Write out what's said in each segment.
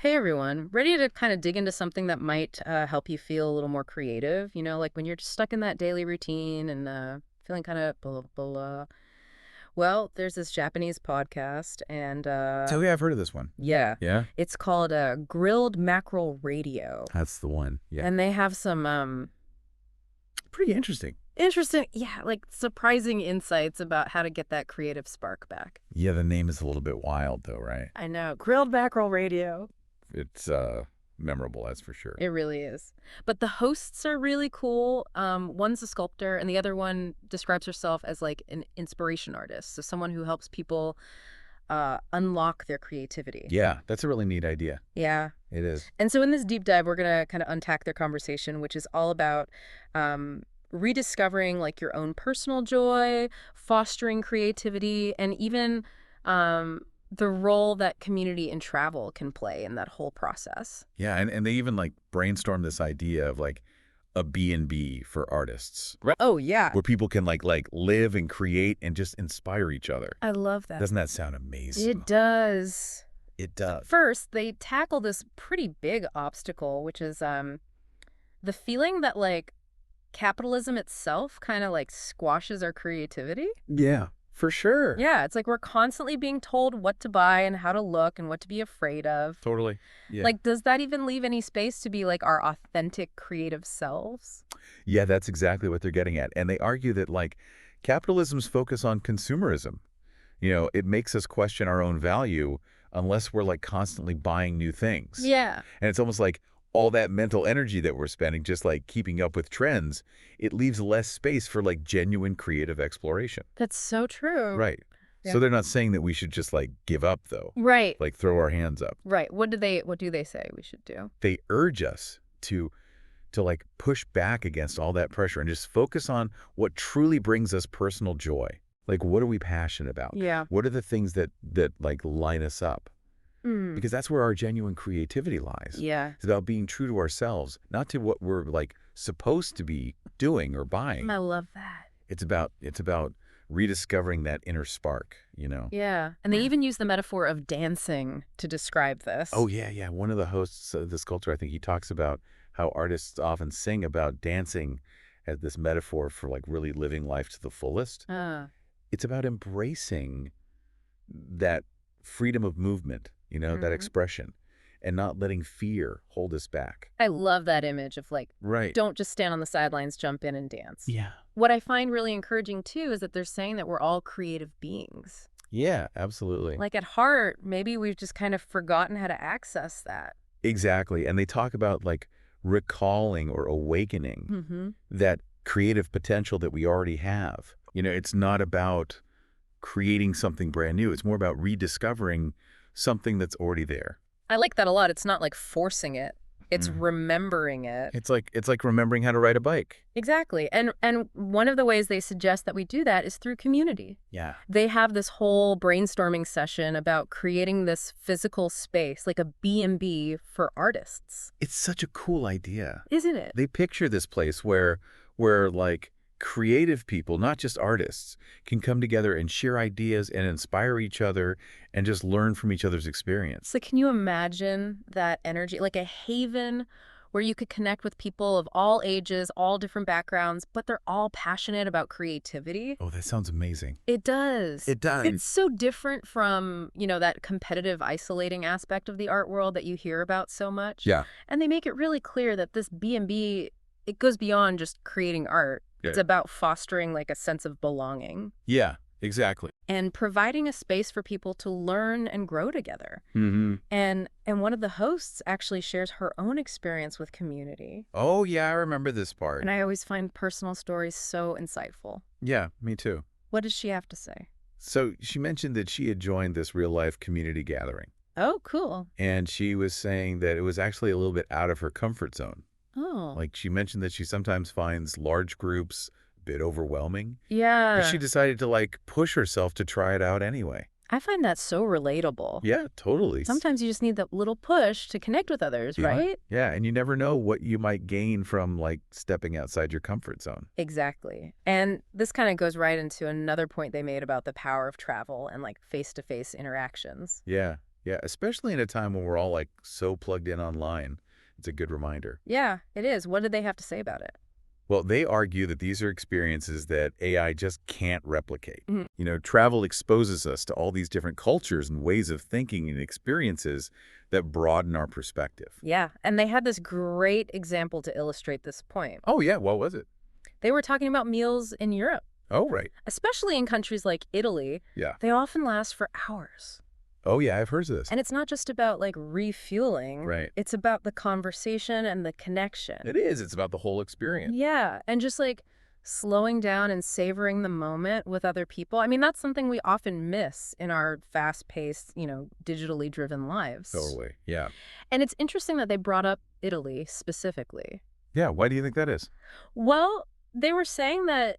Hey everyone, ready to kind of dig into something that might help you feel a little more creative? You know, like when you're just stuck in that daily routine and feeling kind of blah, blah, blah. Well, there's this Japanese podcast, and So yeah, I've heard of this one. yeah, Yeah? it's called Grilled Mackerel Radio. That's the one. Yeah. And they have some Pretty interesting. interesting, yeah, like surprising insights about how to get that creative spark back. Yeah, the name is a little bit wild though, right? I know, Grilled Mackerel Radio. It's memorable, that's for sure. It really is. But the hosts are really cool. One's a sculptor, and the other one describes herself as like an inspiration artist. So someone who helps people unlock their creativity. Yeah, that's a really neat idea. Yeah. It is. And so in this deep dive, we're going to kind of unpack their conversation, which is all about rediscovering like your own personal joy, fostering creativity, and even the role that community and travel can play in that whole process. Yeah, and they even like brainstorm this idea of like a B&B for artists. Right. Oh, yeah. Where people can like live and create and just inspire each other. I love that. Doesn't that sound amazing? It does. It does. First, they tackle this pretty big obstacle, which is the feeling that like capitalism itself kind of like squashes our creativity. Yeah, for sure. Yeah, it's like we're constantly being told what to buy and how to look and what to be afraid of. Totally. Yeah. Like, does that even leave any space to be like our authentic creative selves? Yeah, that's exactly what they're getting at. And they argue that like capitalism's focus on consumerism, it makes us question our own value unless we're like constantly buying new things. Yeah. And it's almost like all that mental energy that we're spending just like keeping up with trends, it leaves less space for like genuine creative exploration. That's so true. Right. Yeah. So they're not saying that we should just like give up though. Right. Like throw our hands up. Right. What do they say we should do? They urge us to like push back against all that pressure and just focus on what truly brings us personal joy. Like, what are we passionate about? Yeah. What are the things that like light us up? Because that's where our genuine creativity lies. Yeah. It's about being true to ourselves, not to what we're like supposed to be doing or buying. I love that. It's about rediscovering that inner spark, Yeah. And they even use the metaphor of dancing to describe this. Oh, yeah, yeah. One of the hosts of the sculptor, I think he talks about how artists often sing about dancing as this metaphor for like really living life to the fullest. It's about embracing that freedom of movement, that expression, and not letting fear hold us back. I love that image of like, Right. don't just stand on the sidelines, jump in and dance. Yeah. What I find really encouraging too is that they're saying that we're all creative beings. Yeah, absolutely. Like at heart, maybe we've just kind of forgotten how to access that. Exactly. And they talk about like recalling or awakening that creative potential that we already have. It's not about creating something brand new. It's more about rediscovering something that's already there. I like that a lot. It's not like forcing it. It's remembering it. It's like remembering how to ride a bike. Exactly. And one of the ways they suggest that we do that is through community. Yeah. They have this whole brainstorming session about creating this physical space, like a B&B for artists. It's such a cool idea. Isn't it? They picture this place where like creative people, not just artists, can come together and share ideas and inspire each other and just learn from each other's experience. So can you imagine that energy, like a haven where you could connect with people of all ages, all different backgrounds, but they're all passionate about creativity? Oh, that sounds amazing. It does. It does. It's so different from, that competitive, isolating aspect of the art world that you hear about so much. Yeah. And they make it really clear that this B&B, it goes beyond just creating art. Yeah. It's about fostering like a sense of belonging. Yeah, exactly. And providing a space for people to learn and grow together. Mm-hmm. And one of the hosts actually shares her own experience with community. Oh, yeah, I remember this part. And I always find personal stories so insightful. Yeah, me too. What does she have to say? So she mentioned that she had joined this real-life community gathering. Oh, cool. And she was saying that it was actually a little bit out of her comfort zone. Oh. Like she mentioned that she sometimes finds large groups a bit overwhelming. Yeah. But she decided to like push herself to try it out anyway. I find that so relatable. Yeah, totally. Sometimes you just need that little push to connect with others, Yeah. right? Yeah, and you never know what you might gain from like stepping outside your comfort zone. Exactly. And this kind of goes right into another point they made about the power of travel and like face-to-face interactions. Yeah. Yeah, especially in a time when we're all like so plugged in online. It's a good reminder. Yeah, it is. What did they have to say about it? Well, they argue that these are experiences that AI just can't replicate. Mhm. Travel exposes us to all these different cultures and ways of thinking and experiences that broaden our perspective. Yeah, and they had this great example to illustrate this point. Oh, yeah. What was it? They were talking about meals in Europe, Oh, right. especially in countries like Italy. Yeah. They often last for hours. Oh, yeah. I've heard of this. And it's not just about like refueling, Right. it's about the conversation and the connection. It is. It's about the whole experience. Yeah, and just like slowing down and savoring the moment with other people. I mean, that's something we often miss in our fast-paced, digitally driven lives. Totally. Yeah. And it's interesting that they brought up Italy specifically. Yeah. Why do you think that is? Well, they were saying that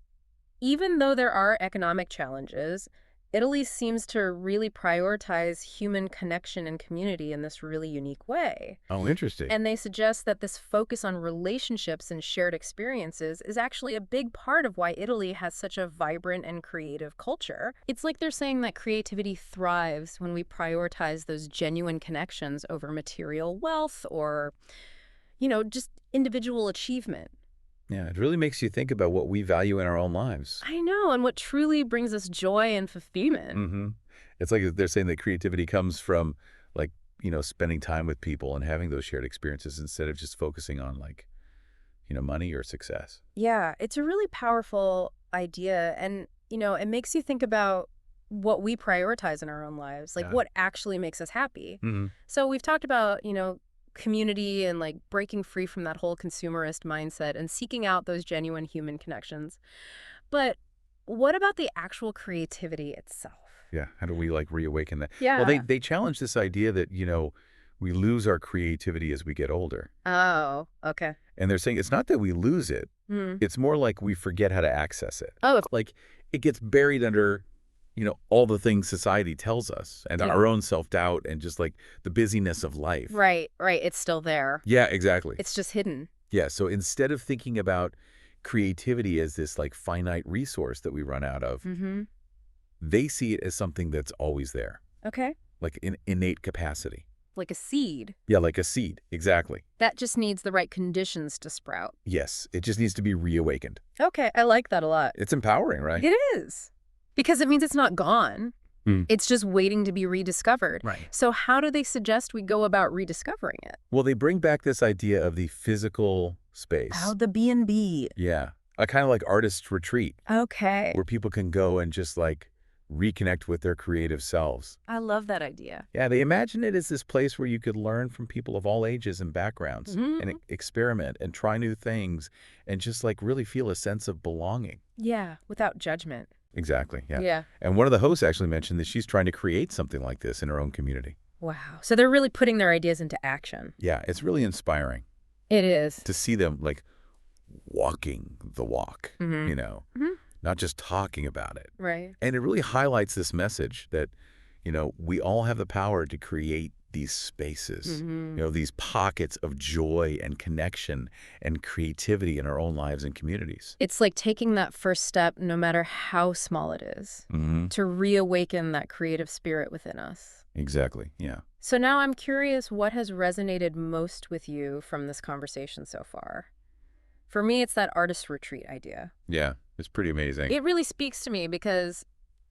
even though there are economic challenges, Italy seems to really prioritize human connection and community in this really unique way. Oh, interesting. And they suggest that this focus on relationships and shared experiences is actually a big part of why Italy has such a vibrant and creative culture. It's like they're saying that creativity thrives when we prioritize those genuine connections over material wealth or, just individual achievement. Yeah, it really makes you think about what we value in our own lives. I know, and what truly brings us joy and fulfillment. Mm-hmm. It's like they're saying that creativity comes from, like, spending time with people and having those shared experiences instead of just focusing on, like, money or success. Yeah, it's a really powerful idea. And, it makes you think about what we prioritize in our own lives, like Yeah. what actually makes us happy. Mm-hmm. So we've talked about, community and like breaking free from that whole consumerist mindset and seeking out those genuine human connections. But what about the actual creativity itself? Yeah. How do we, like, reawaken that? Yeah. Well, they challenge this idea that, we lose our creativity as we get older. Oh, okay. And they're saying it's not that we lose it. Hmm. It's more like we forget how to access it. Oh, Like, it gets buried under, all the things society tells us and Yeah. our own self-doubt and just, like, the busyness of life. right. It's still there. Yeah, exactly. It's just hidden. Yeah, so instead of thinking about creativity as this, like, finite resource that we run out of, Mm-hmm. they see it as something that's always there, Okay. like an innate capacity. Like a seed Yeah, like a seed. Exactly. that just needs the right conditions to sprout. Yes, it just needs to be reawakened. Okay, I like that a lot. It's empowering, right? It is. Because it means it's not gone. Mm. It's just waiting to be rediscovered. Right. So how do they suggest we go about rediscovering it? Well, they bring back this idea of the physical space. Oh, the B&B. Yeah, a kind of like artist retreat Okay. where people can go and just, like, reconnect with their creative selves. I love that idea. Yeah, they imagine it as this place where you could learn from people of all ages and backgrounds Mhm. and experiment and try new things and just, like, really feel a sense of belonging. Yeah, without judgment. Exactly, yeah. Yeah. And one of the hosts actually mentioned that she's trying to create something like this in her own community. Wow. So they're really putting their ideas into action. Yeah, it's really inspiring It is. to see them, like, walking the walk, Mhm. Mhm. not just talking about it. Right. And it really highlights this message that, we all have the power to create these spaces, Mhm. these pockets of joy and connection and creativity in our own lives and communities. It's like taking that first step, no matter how small it is, Mm-hmm. to reawaken that creative spirit within us. Exactly. Yeah. So now I'm curious, what has resonated most with you from this conversation so far? For me, it's that artist retreat idea. Yeah. It's pretty amazing. It really speaks to me because,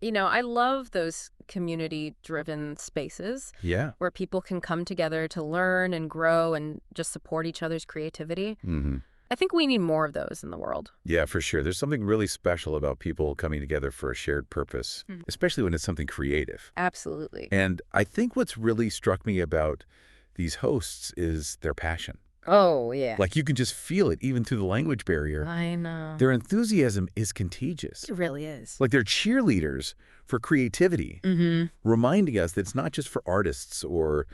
I love those community-driven spaces Yeah. where people can come together to learn and grow and just support each other's creativity. Mm-hmm. I think we need more of those in the world. Yeah, for sure. There's something really special about people coming together for a shared purpose, especially when it's something creative. Absolutely. And I think what's really struck me about these hosts is their passion. Oh, yeah. Like, you can just feel it even through the language barrier. I know. Their enthusiasm is contagious. It really is. Like, they're cheerleaders for creativity, Mm-hmm. reminding us that it's not just for artists or,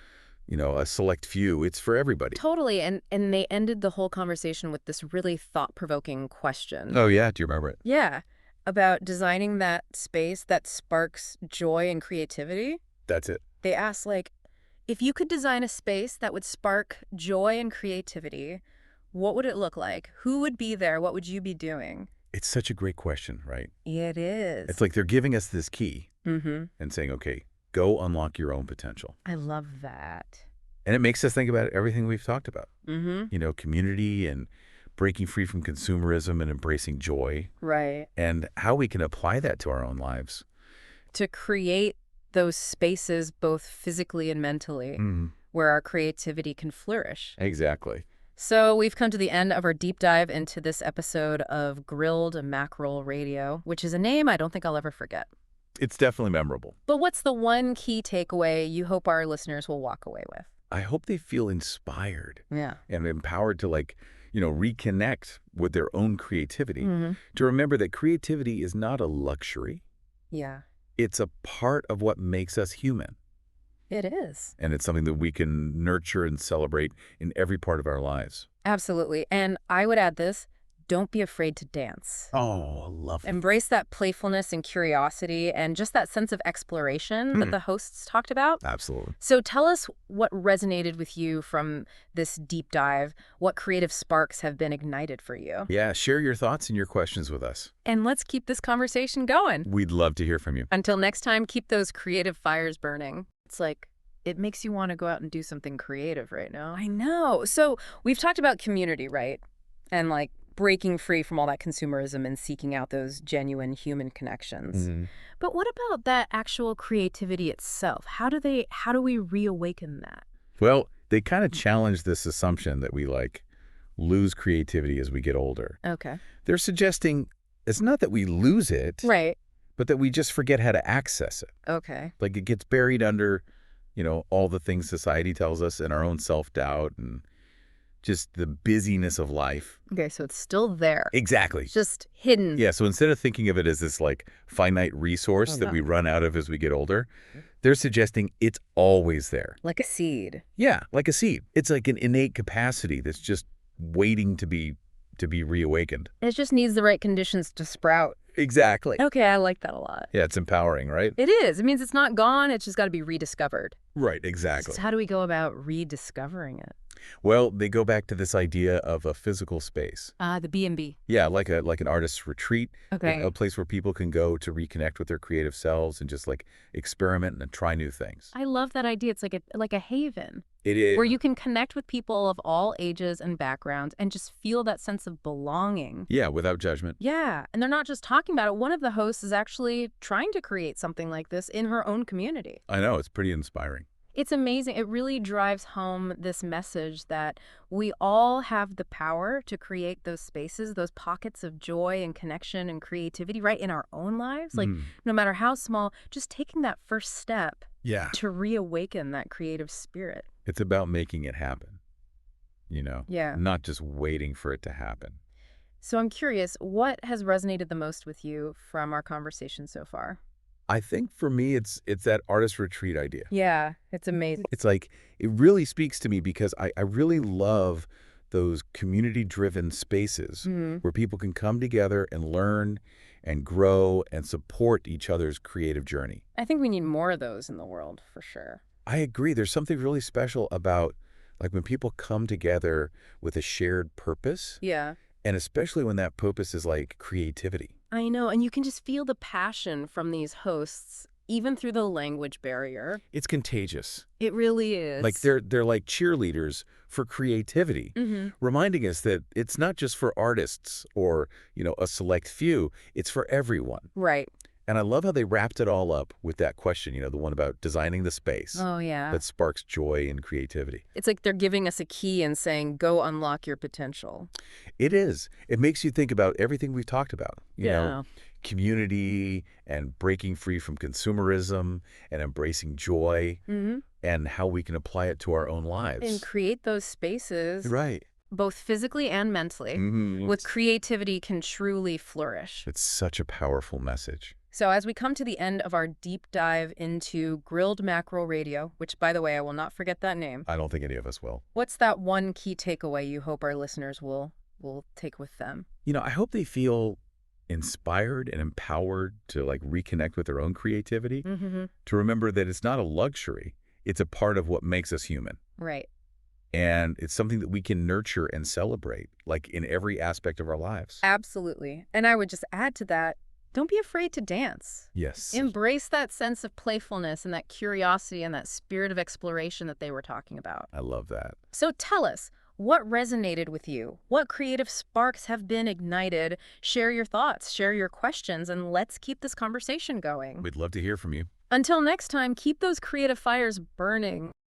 a select few. It's for everybody. Totally. And they ended the whole conversation with this really thought-provoking question. Oh, yeah. Do you remember it? Yeah. About designing that space that sparks joy and creativity. That's it. They asked, like, if you could design a space that would spark joy and creativity, what would it look like? Who would be there? What would you be doing? It's such a great question, right? It is. It's like they're giving us this key Mm-hmm. and saying, okay, Go unlock your own potential. I love that. And it makes us think about everything we've talked about. Mm-hmm. Community and breaking free from consumerism and embracing joy. Right. And how we can apply that to our own lives. To create those spaces both physically and mentally where our creativity can flourish. Exactly. So we've come to the end of our deep dive into this episode of Grilled Mackerel Radio, which is a name I don't think I'll ever forget. It's definitely memorable. But what's the one key takeaway you hope our listeners will walk away with? I hope they feel inspired Yeah. and empowered to reconnect with their own creativity. To remember that creativity is not a luxury. Yeah. It's a part of what makes us human. It is. And it's something that we can nurture and celebrate in every part of our lives. Absolutely. And I would add this, don't be afraid to dance. Oh, lovely. Embrace that playfulness and curiosity and just that sense of exploration that the hosts talked about. Absolutely. So tell us what resonated with you from this deep dive, what creative sparks have been ignited for you. Yeah, share your thoughts and your questions with us. And let's keep this conversation going. We'd love to hear from you. Until next time, keep those creative fires burning. It's like, it makes you want to go out and do something creative right now. I know. So we've talked about community, right? And like breaking free from all that consumerism and seeking out those genuine human connections. But what about that actual creativity itself? How do we reawaken that? Well, they kind of challenge this assumption that we lose creativity as we get older. Okay. They're suggesting it's not that we lose it, Right. but that we just forget how to access it. Okay. Like it gets buried under, all the things society tells us and our own self-doubt and just the busyness of life. Okay, so it's still there. Exactly. It's just hidden. Yeah, so instead of thinking of it as this finite resource that we run out of as we get older, they're suggesting it's always there. Like a seed. Yeah, like a seed. It's like an innate capacity that's just waiting to be reawakened. It just needs the right conditions to sprout. Exactly. Okay, I like that a lot. Yeah, it's empowering, right? It is. It means it's not gone. It's just got to be rediscovered. Right, exactly. So how do we go about rediscovering it? Well, they go back to this idea of a physical space. The B&B. Yeah, like an artist's retreat. Okay. A place where people can go to reconnect with their creative selves and just experiment and try new things. I love that idea. It's like a haven. It is. Where you can connect with people of all ages and backgrounds and just feel that sense of belonging. Yeah, without judgment. Yeah, and they're not just talking about it. One of the hosts is actually trying to create something like this in her own community. I know, it's pretty inspiring. It's amazing. It really drives home this message that we all have the power to create those spaces, those pockets of joy and connection and creativity right in our own lives. No matter how small, just taking that first step to reawaken that creative spirit. It's about making it happen, Yeah. not just waiting for it to happen. So I'm curious, what has resonated the most with you from our conversation so far? I think for me, it's that artist retreat idea. Yeah, it's amazing. It's it really speaks to me because I really love those community-driven spaces where people can come together and learn and grow and support each other's creative journey. I think we need more of those in the world, for sure. I agree. There's something really special about when people come together with a shared purpose. Yeah. And especially when that purpose is creativity. I know, and you can just feel the passion from these hosts, even through the language barrier. It's contagious. It really is. They're like cheerleaders for creativity, reminding us that it's not just for artists or, a select few, it's for everyone. Right. And I love how they wrapped it all up with that question, the one about designing the space. Oh, yeah. That sparks joy and creativity. It's like they're giving us a key and saying, go unlock your potential. It is. It makes you think about everything we've talked about. Yeah. Community and breaking free from consumerism and embracing joy and how we can apply it to our own lives. And create those spaces. Right. Both physically and mentally, with creativity can truly flourish. It's such a powerful message. So as we come to the end of our deep dive into Grilled Mackerel Radio, which, by the way, I will not forget that name. I don't think any of us will. What's that one key takeaway you hope our listeners will take with them? I hope they feel inspired and empowered to reconnect with their own creativity, to remember that it's not a luxury. It's a part of what makes us human. Right. And it's something that we can nurture and celebrate, in every aspect of our lives. Absolutely. And I would just add to that, don't be afraid to dance. Yes. Embrace that sense of playfulness and that curiosity and that spirit of exploration that they were talking about. I love that. So tell us, what resonated with you? What creative sparks have been ignited? Share your thoughts, share your questions, and let's keep this conversation going. We'd love to hear from you. Until next time, keep those creative fires burning.